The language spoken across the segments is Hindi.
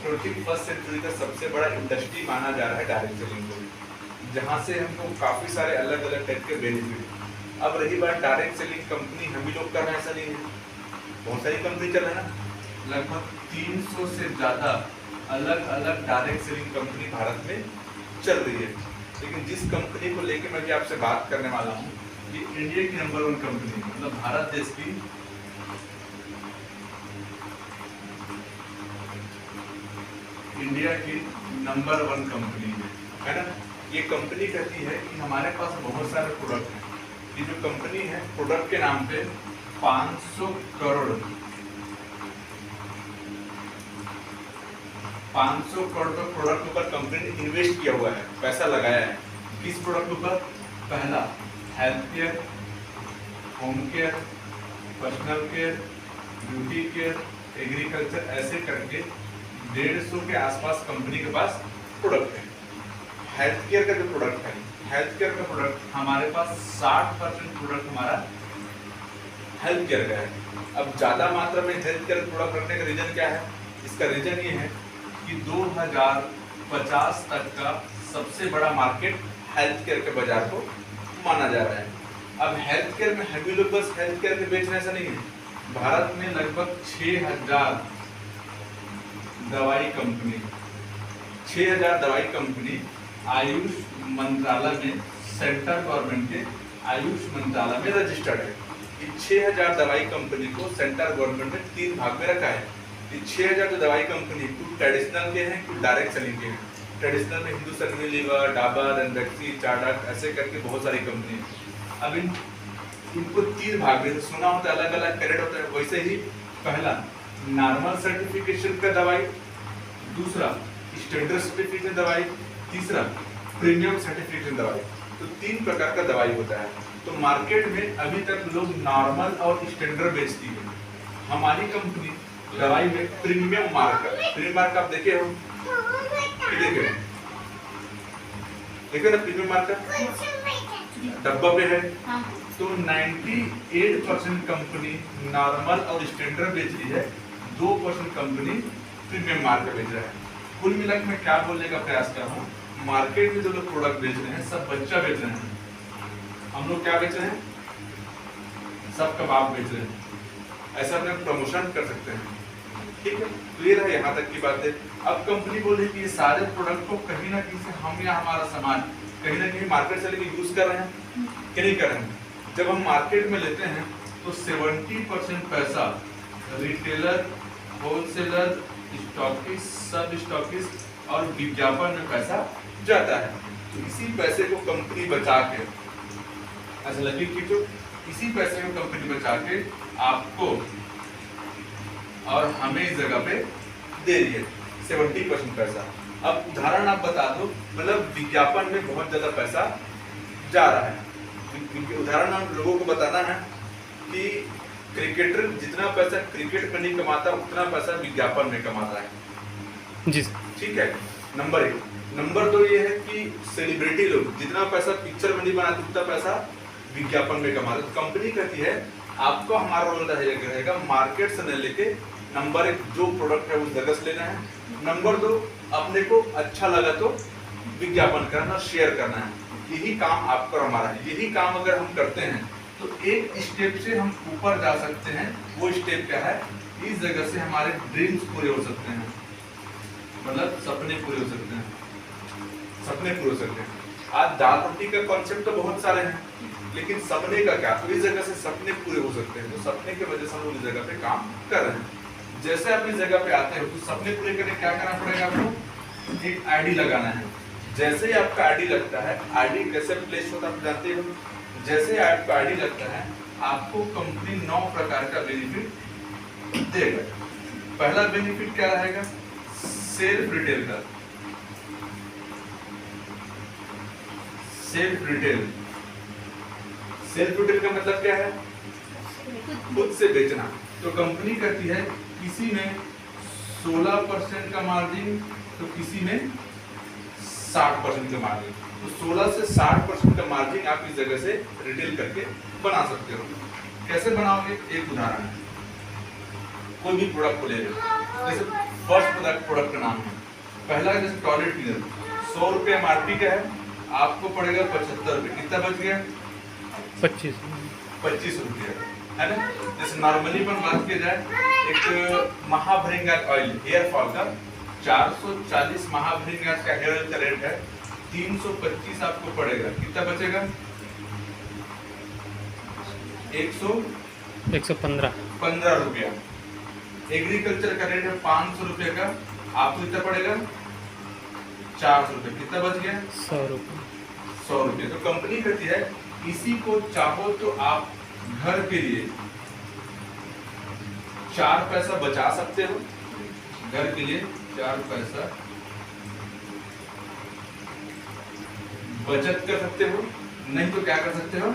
21st सेंचुरी का सबसे बड़ा इंडस्ट्री माना जा रहा है डायरेक्ट सेलिंग को, जहाँ से हमको काफ़ी सारे अलग अलग टाइप के बेनिफिट। अब रही बात डायरेक्ट सेलिंग कंपनी हम ही लोग कर रहे हैं, ऐसा नहीं है, बहुत सारी कंपनी चल रही है ना, लगभग 300 से ज़्यादा अलग अलग डायरेक्ट सेलिंग कंपनी भारत में चल रही है। लेकिन जिस कंपनी को लेकर मैं भी आपसे बात करने वाला हूँ, ये इंडिया की नंबर 1 कंपनी, मतलब भारत देश की इंडिया की नंबर 1 कंपनी है ना। ये कंपनी कहती है कि हमारे पास बहुत सारे प्रोडक्ट हैं। ये जो कंपनी है प्रोडक्ट के नाम पे 500 करोड़ का प्रोडक्ट ऊपर कंपनी ने इन्वेस्ट किया हुआ है, पैसा लगाया है। किस प्रोडक्ट ऊपर? पहला health care, home care, personal care, beauty care, agriculture, ऐसे करके 150 के आसपास कंपनी के पास प्रोडक्ट है। हेल्थ केयर का जो प्रोडक्ट है, हेल्थ केयर का प्रोडक्ट हमारे पास 60% प्रोडक्ट हमारा हेल्थ केयर का है। अब ज़्यादा मात्रा में हेल्थ केयर प्रोडक्ट रखने का रीजन क्या है? इसका रीजन ये है कि 2050 तक का सबसे बड़ा मार्केट हेल्थ केयर के बाजार को माना जा रहा है। अब हेल्थ केयर में हम लोग बस हेल्थ केयर के बेच रहे ऐसा नहीं है। भारत में लगभग 6000 दवाई कंपनी आयुष मंत्रालय में, सेंट्रल गवर्नमेंट के आयुष मंत्रालय में रजिस्टर्ड है। ये 6000 दवाई कंपनी को सेंट्रल गवर्नमेंट ने 3 भाग में रखा है। ये 6000 जो दवाई कंपनी कुछ ट्रेडिशनल के हैं, कुछ डायरेक्ट सेलिंग के हैं। ट्रेडिशनल में हिंदुस्तान यूनिलीवर, डाबर, रणबीर, चाडक, ऐसे करके बहुत सारी कंपनी है। अब इनको 3 भाग में सुना होता है, अलग अलग कैरेट होता है। वैसे ही पहला नॉर्मल सर्टिफिकेशन का दवाई, दूसरा स्टैंडर्ड सर्टिफिकेशन दवाई, तीसरा प्रीमियम सर्टिफिकेशन दवाई। तो 3 प्रकार का दवाई होता है। तो मार्केट में अभी तक लोग नॉर्मल और स्टैंडर्ड बेचती है। हमारी कंपनी दवाई में प्रीमियम मार्क आप देखे हो, देखे ना प्रीमियम मार्क डब्बा पे है। तो 98% कंपनी नॉर्मल और स्टैंडर्ड बेच रही है, 2% कंपनी प्रीमियम मार्क बेच रहा है। कुल मिलाकर मैं क्या बोलने का प्रयास कर रहा हूँ, मार्केट में जो लोग प्रोडक्ट बेच रहे हैं सब बच्चा बेच रहे हैं। हम लोग क्या बेच रहे हैं? सब कबाब बेच रहे हैं। ऐसा अपने प्रमोशन कर सकते हैं, ठीक है। क्लियर है यहाँ तक की बात है। अब कंपनी बोल रही है कि ये सारे प्रोडक्ट को कहीं ना कहीं से हम या हमारा सामान कहीं ना कहीं मार्केट से लेके यूज कर रहे हैं कि नहीं कर रहे हैं। जब हम मार्केट में लेते हैं तो 70% पैसा रिटेलर, होलसेलर, स्टॉकिस्ट, सब स्टॉकिस्ट और विज्ञापन में पैसा जाता है। तो इसी पैसे को कंपनी बचा के, ऐसा लगे कि तो इसी पैसे को कंपनी बचा के आपको और हमें इस जगह पे दे रही है 70% पैसा। अब उदाहरण आप बता दो, मतलब विज्ञापन में बहुत ज्यादा पैसा जा रहा है। उदाहरण हम लोगों को बताना है कि क्रिकेटर जितना पैसा क्रिकेट में नहीं कमाता उतना पैसा विज्ञापन में कमाता है जी, ठीक है। नंबर 1। नंबर 2 ये है कि सेलिब्रिटी लोग जितना पैसा पिक्चर में नहीं बनाते उतना पैसा विज्ञापन में कमाते। तो कंपनी कहती है आपको हमारा रोल रहेगा मार्केट से न लेके नंबर 1 जो प्रोडक्ट है उस जगह से लेना है, नंबर 2 अपने को अच्छा लगा तो विज्ञापन करना, शेयर करना है। यही काम आपका और हमारा है। यही काम अगर हम करते हैं तो एक स्टेप से हम ऊपर जा सकते हैं। वो स्टेप क्या है? इस जगह से हमारे ड्रीम्स पूरे हो सकते हैं, मतलब सपने पूरे हो सकते हैं, सपने पूरे हो सकते हैं। आज दाल रोटी का कॉन्सेप्ट तो बहुत सारे हैं, लेकिन सपने का क्या? तो इस जगह से सपने पूरे हो सकते हैं। तो सपने की वजह से हम लोग इस जगह पे काम कर रहे हैं। जैसे आप इस जगह पे आते हो तो सपने पूरे करने क्या करना पड़ेगा? आपको एक आईडी लगाना है। जैसे ही आपका आईडी लगता है, आईडी कैसे प्लेस होता है आप जानते हो। जैसे आपका आईडी लगता है आपको कंपनी 9 प्रकार का बेनिफिट देगा। पहला बेनिफिट क्या रहेगा? सेल्फ रिटेल का। सेल्फ रिटेल का मतलब क्या है? खुद से बेचना। तो कंपनी करती है किसी में 16% का मार्जिन तो किसी में 60% का मार्जिन। तो 16 से 60% का मार्जिन आप इस जगह से रिटेल करके बना सकते हो। कैसे बनाओगे? एक उदाहरण है, कोई भी प्रोडक्ट को ले लो। जैसे फर्स्ट प्रोडक्ट का नाम नाम है। पहला जैसे टॉयलेट क्लीनर 100 रुपये MRP का है, आपको पड़ेगा 75 रुपये। कितना बच गया? 25 रुपये, है ना। जैसे नॉर्मली अपन बात किया जाए, एक महाभृंगार ऑयल हेयर फॉल का 440 महाभृंगार का हेयर ऑयल का रेट है 325 आपको पड़ेगा। कितना बचेगा? 115 रुपया। एग्रीकल्चर का रेट है 500 रुपये का, आपको कितना पड़ेगा? 400 रुपये। कितना बच गया? 100 रुपये। तो कंपनी कहती है इसी को चाहो तो आप घर के लिए 4 पैसा बचा सकते हो, घर के लिए 4 पैसा बचत कर सकते हो, नहीं तो क्या कर सकते हो?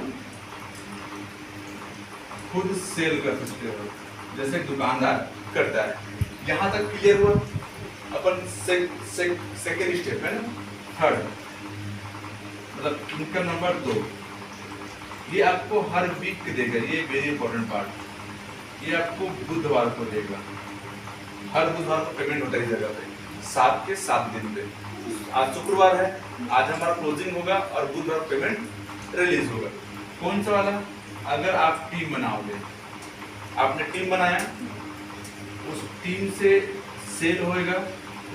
खुद सेल कर सकते हो, जैसे दुकानदार करता है। यहां तक क्लियर हुआ? अपन सेकेंड स्टेप है ना, थर्ड मतलब इनकम नंबर 2। ये आपको हर वीक देगा, ये वेरी इंपॉर्टेंट पार्ट। ये आपको बुधवार को देगा, हर बुधवार को पेमेंट होता है जगह पे 7 के 7 दिन पे। आज शुक्रवार है, आज हमारा क्लोजिंग होगा और बुधवार पेमेंट रिलीज होगा। कौन सा वाला? अगर आप टीम बनाओगे, आपने टीम बनाया, उस टीम से सेल होएगा,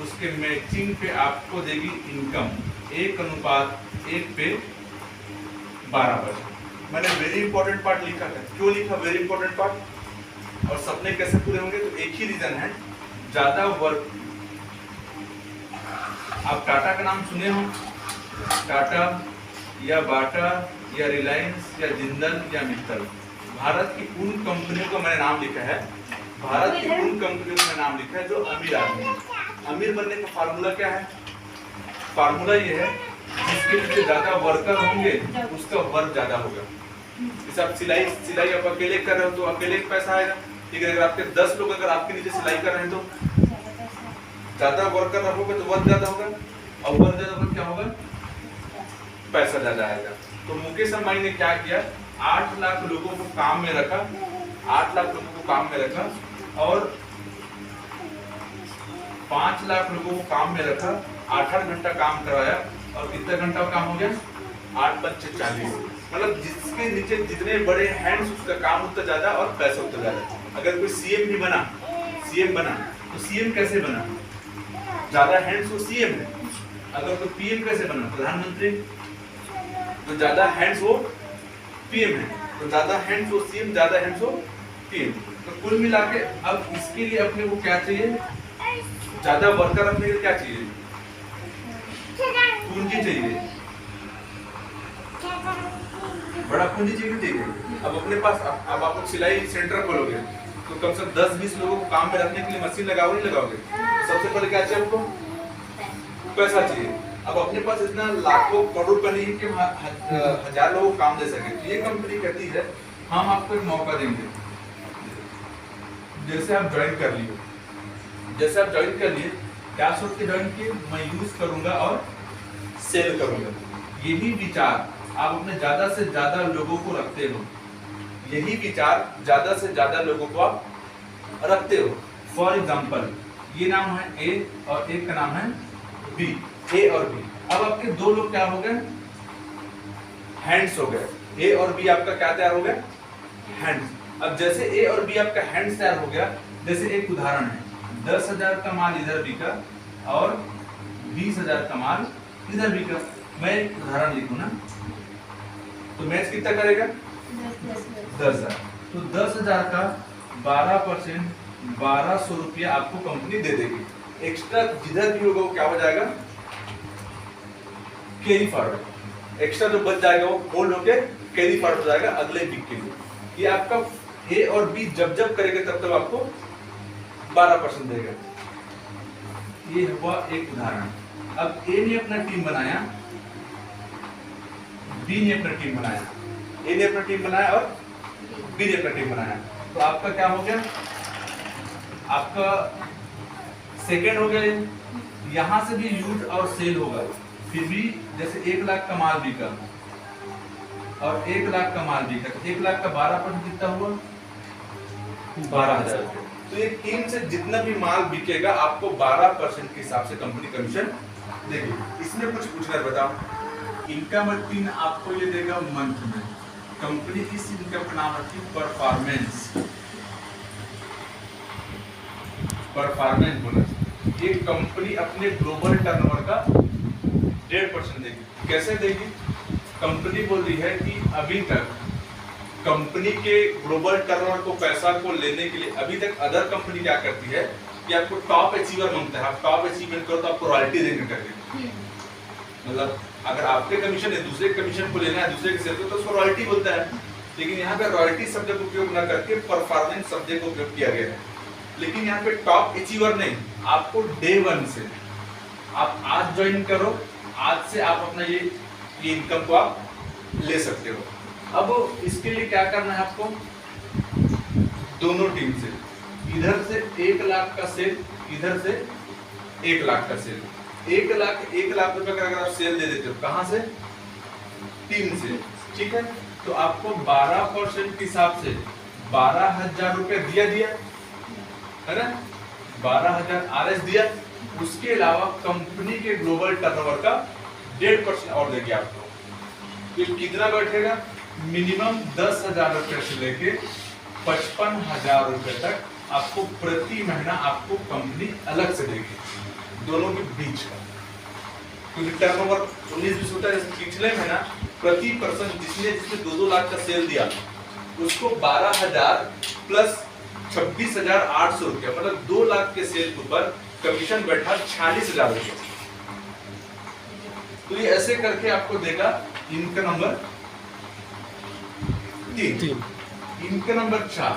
उसके मैचिंग पे आपको देगी इनकम 1:1 पे 12%। मैंने वेरी इंपॉर्टेंट पार्ट लिखा था। क्यों लिखा वेरी इंपॉर्टेंट पार्ट? और सपने कैसे पूरे होंगे? तो एक ही रीजन है, ज्यादा वर्क। आप टाटा का नाम सुने हो? टाटा या बाटा या रिलायंस या जिंदल या मित्तल, भारत की उन कंपनियों का मैंने नाम लिखा है, भारत की उन कंपनियों का नाम लिखा है जो अमीर आदमी है। अमीर बनने का फार्मूला क्या है? फार्मूला ये है, जिसके नीचे ज्यादा वर्कर होंगे उसका वर्क ज्यादा होगा। जैसे आप सिलाई आप अकेले कर रहे हो तो अकेले पैसा आएगा, ठीक है। अगर आपके 10 लोग अगर आपके नीचे सिलाई कर रहे हैं तो ज्यादा वर्कर रखोगे तो वर्क ज्यादा होगा, और वर्क ज्यादा होगा क्या होगा? पैसा ज्यादा आएगा। तो मुकेश अंबानी ने क्या किया? 8 लाख लोगों को काम में रखा, 8 लाख लोगों को काम में रखा और 5 लाख लोगों को काम में रखा, 8-8 घंटा काम करवाया और कितना घंटा काम हो गया? 8-5 40। मतलब जिसके नीचे जितने बड़े हैंड्स उसका काम उतना ज्यादा और पैसा उतना ज्यादा। अगर कोई सीएम भी बना, सीएम बना तो सीएम कैसे बना? ज्यादा हैंड्स वो सीएम है। अगर कोई पीएम कैसे बना? प्रधानमंत्री। तो ज्यादा हैंड्स वो पीएम है, तो ज्यादा हैंड्स वो सीएम, ज्यादा हैंड्स वो पीएम। तो कुल मिला के अब इसके लिए अपने को क्या चाहिए? ज्यादा वर्कर रखने के लिए क्या चाहिए? पूंजी चाहिए, बड़ा पूंजी चाहिए। अब अपने पास अब आप सिलाई सेंटर खोलोगे तो कम से कम 10-20 लोगों को काम में रखने के लिए मशीन लगाओगे नहीं लगाओगे? सबसे पहले क्या चाहिए आपको? पैसा चाहिए। अब अपने पास इतना लाखों करोड़ रुपए नहीं कि 1000 लोगों को काम दे सके। तो ये कंपनी कहती है हम आपको एक मौका देंगे। जैसे आप ज्वाइन कर लिए, जैसे आप ज्वाइन कर लिए, क्या सोच के ज्वाइन किए? मैं यूज करूंगा और सेल करूंगा। यही विचार आप अपने ज्यादा से ज्यादा लोगों को रखते हो, यही विचार ज्यादा से ज्यादा लोगों को आप रखते हो। फॉर एग्जाम्पल ये नाम है ए और एक का नाम है बी, ए और बी। अब आपके 2 लोग क्या हो गए? हैंड्स हो गए। ए और बी आपका क्या तैयार हो गया? हैंड्स। अब जैसे ए और बी आपका हैंड्स तैयार हो गया, जैसे एक उदाहरण है, 10,000 का माल इधर बिका और 20,000 का माल इधर बिका। मैं एक उदाहरण लिखूं ना, तो मैच कितना करेगा? 10,000। तो 10,000 का 12% 1200 रुपया आपको कंपनी दे देगी। एक्स्ट्रा जिधर भी होगा वो क्या हो जाएगा? Carry forward. एक्स्ट्रा जो बच जाएगा वो होल्ड होके कैरी फॉरवर्ड हो जाएगा अगले वीक के लिए। ये आपका ए और बी जब जब करेंगे तब तब आपको 12% देगा। ये हुआ एक उदाहरण। अब ए ने अपना टीम बनाया, बी ने अपना टीम बनाया, ए ने अपना टीम बनाया और बी ने अपना टीम बनाया। तो आपका क्या हो गया? आपका सेकेंड हो गया। यहां से भी यूज और सेल होगा। फिर भी जैसे 1 लाख का माल बिका और 1 लाख का माल बिका, 1 लाख का 12% कितना हुआ? 12,000। तो ये टीम से जितना भी माल बिकेगा आपको 12% के हिसाब से कंपनी कमीशन देगी। इसमें कुछ पूछना बताओ। इनकम 3 आपको ये देगा मंथ में। कंपनी इस इनकम का नाम रखी परफॉर्मेंस बोनस। ये कंपनी अपने ग्लोबल टर्नओवर का 1.5% देगी। कैसे देगी? कंपनी बोल रही है कि अभी तक कंपनी के ग्लोबल टर्नओवर को पैसा को लेने के लिए अभी तक अदर कंपनी क्या करती है कि आपको टॉप अचीवर मांगता है, आप टॉप अचीवमेंट करो तो आपको रॉयल्टी देंगे करके। मतलब अगर आपके कमीशन है दूसरे कमीशन को लेना है दूसरे के सेल को तो उसको रॉयल्टी बोलता है। लेकिन यहाँ पे रॉयल्टी शब्द का उपयोग न करके परफॉर्मेंस शब्द का उपयोग किया गया है। लेकिन यहाँ पे टॉप अचीवर नहीं, आपको डे 1 से आप आज ज्वाइन करो, आज से आप अपना ये इनकम को आप ले सकते हो। अब इसके लिए क्या करना है आपको, दोनों टीम से इधर से 1 लाख का सेल, इधर से 1 लाख का सेल, 1 लाख रुपए का अगर आप सेल दे देते हो, कहां से? टीम से, ठीक है। तो आपको 12% के हिसाब से 12,000 रुपए दिया है ना, 12,000 RS दिया। उसके अलावा कंपनी के ग्लोबल टर्नओवर का 1.5% और देगी आपको। तो कितना बैठेगा? मिनिमम 10,000 रुपए से लेके 55,000 रुपए तक आपको प्रति महीना आपको कंपनी अलग से देगी, दोनों के बीच का। क्योंकि टर्नओवर 19-20 होता है, जैसे पिछले महीना प्रति पर्सन जिसने 2-2 लाख का सेल दिया उसको 12,000 प्लस 26,800 रुपया, मतलब 2 लाख के सेल के ऊपर कमीशन बैठा 46,000 रुपया। तो ये ऐसे करके आपको देगा इनकम नंबर 3। इनकम नंबर 4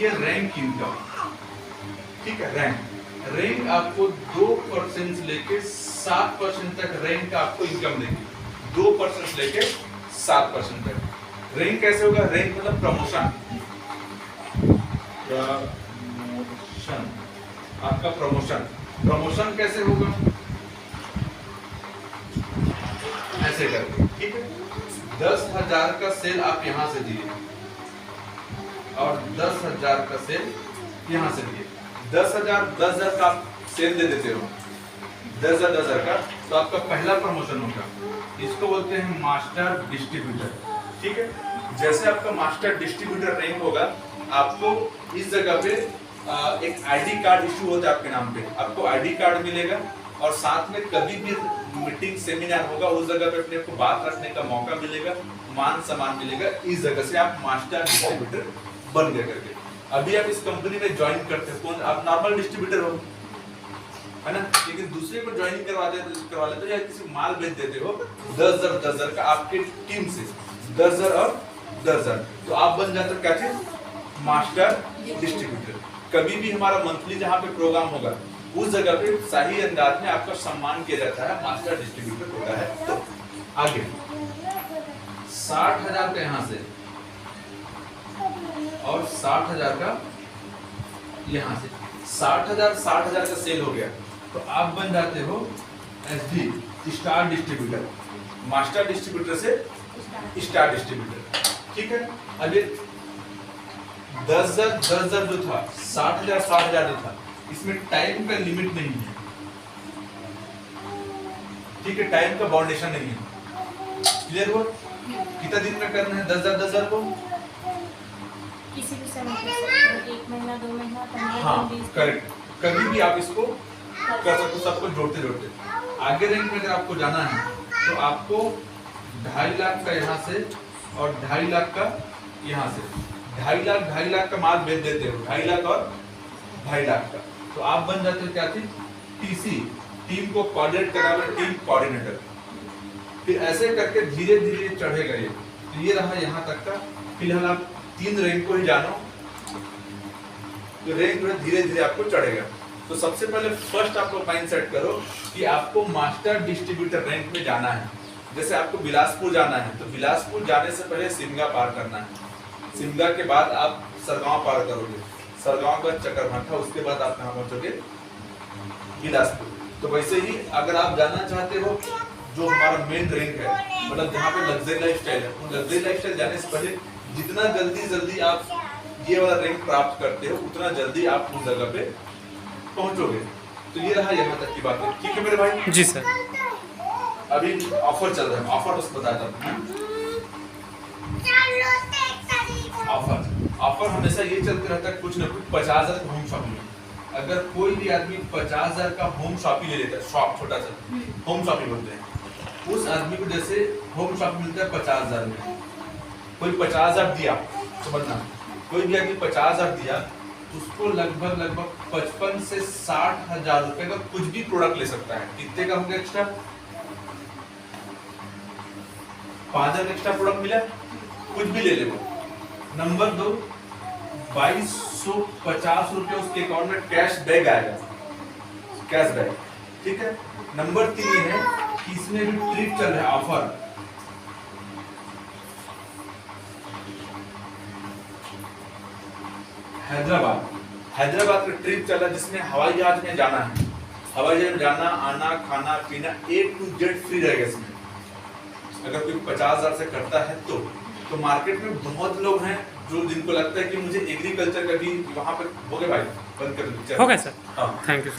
ये रैंक इनकम, ठीक है। रैंक आपको 2% से लेके 7% तक रैंक आपको इनकम देगी, 2% से लेके 7% तक। रैंक कैसे होगा? रैंक मतलब प्रमोशन, आपका प्रमोशन कैसे होगा? ऐसे करके, ठीक है। 10,000 का सेल आप यहां से दिए और 10,000 का सेल यहां से दिए। 10,000 का आप सेल दे देते हो, 10,000 का, तो आपका पहला प्रमोशन होगा। इसको बोलते हैं मास्टर डिस्ट्रीब्यूटर, ठीक है। जैसे आपका मास्टर डिस्ट्रीब्यूटर रैंक होगा, आपको इस जगह पे एक आईडी कार्ड इशू होता है आपके नाम पे, आपको आईडी कार्ड मिलेगा और साथ में कभी भी मीटिंग सेमिनार होगा उस जगह पे अपने को बात रखने का मौका मिलेगा, मान सम्मान मिलेगा। इस जगह से आप मास्टर डिस्ट्रीब्यूटर बन गए करके। अभी आप इस कंपनी में ज्वाइन करते हो, आप नॉर्मल डिस्ट्रीब्यूटर हो, है ना, लेकिन दूसरे को ज्वाइन करवा लेते हो या किसी माल बेच देते हो 10,000 का आपके टीम से, 10,000 और 10,000, तो आप बन जाते हो क्या चीज? Master distributor. कभी भी हमारा मंथली जहाँ पे प्रोग्राम होगा उस जगह पे सही अंदाज में आपका सम्मान किया जाता है, मास्टर डिस्ट्रीब्यूटर होता है। तो आगे 60,000 का यहाँ से और 60,000 का यहाँ से, 60,000 का सेल हो गया तो आप बन जाते हो SD, star distributor. Master distributor से स्टार डिस्ट्रीब्यूटर, ठीक है। अभी 10,000 जो था, 60,000 जो था, इसमें टाइम का लिमिट नहीं है, ठीक है, टाइम का बाउंडेशन नहीं है। क्लियर हुआ? कितना दिन में करना है 10,000 को? किसी भी समय कर सकते हैं, 1 महीना 2 महीना 15 हाँ, दिन 20 करेक्ट, कभी भी आप इसको कर सकते हो, सबको जोड़ते। आगे रैंक में अगर आपको जाना है तो आपको 2.5 लाख का यहाँ से और 2.5 लाख का यहाँ से, 2.5 लाख का माल बेच देते हो, 2.5 लाख और 2.5 लाख का, तो आप बन जाते हो क्या चीज? टीसी, टीम को कोऑर्डिनेट करने वाला टीम कोऑर्डिनेटर। फिर ऐसे करके धीरे धीरे चढ़ेगा ये। तो ये रहा यहाँ तक का। फिलहाल आप 3 रैंक को ही जानो, तो रैंक में धीरे धीरे आपको चढ़ेगा। तो सबसे पहले फर्स्ट आपको माइंड सेट करो कि आपको मास्टर डिस्ट्रीब्यूटर रैंक में जाना है। जैसे आपको बिलासपुर जाना है तो बिलासपुर जाने से पहले सिमगा पार करना है, सिमगा के बाद आप सरगांव पार करोगे, सरगांव के बाद चकरभाठा, उसके बाद आप कहाँ पहुंचोगे? बिलासपुर। तो वैसे ही अगर आप जाना चाहते हो जो हमारा मेन रैंक है, मतलब जहाँ पे लग्जरी लाइफ स्टाइल है, लग्जरी लाइफ स्टाइल जाने से पहले जितना जल्दी आप ये वाला रैंक प्राप्त करते हो उतना जल्दी आप उस जगह पे पहुंचोगे। तो ये रहा यहाँ तक की बात है, ठीक है मेरे भाई? जी सर। अभी ऑफर चल रहा है, ऑफर बस बताता हूँ। ऑफर हमेशा ये चलते रहता है, कुछ ना कुछ 50,000 का होम शॉपिंग। अगर कोई भी आदमी 50,000 का होम शॉपिंग ले लेता है, शॉप छोटा सा होम शॉपिंग बोलते हैं, उस आदमी को जैसे होम शॉपिंग मिलता है 50,000 में, कोई 50,000 दिया, समझना, कोई भी आदमी 50,000 दिया, उसको लगभग 55 से 60,000 रुपए का कुछ भी प्रोडक्ट ले सकता है। कितने का होगा एक्स्ट्रा? 5,000 एक्स्ट्रा प्रोडक्ट मिला, कुछ भी ले ले वो। नंबर 2, 2250 रुपए उसके अकाउंट में कैश बैक आएगा, कैश बैक, ठीक है। नंबर 3 है कि इसमें भी ट्रिप चल रहा है, ऑफर। हैदराबाद का ट्रिप चल रहा है जिसमें हवाई जहाज में जाना है, हवाई जहाज में जाना आना खाना पीना A to Z फ्री रहेगा इसमें। अगर कोई 50,000 से करता है तो मार्केट में बहुत लोग हैं जो जिनको लगता है कि मुझे एग्रीकल्चर का भी वहां पर हो गया भाई, बंद कर दो। हो गया सर, हाँ थैंक यू।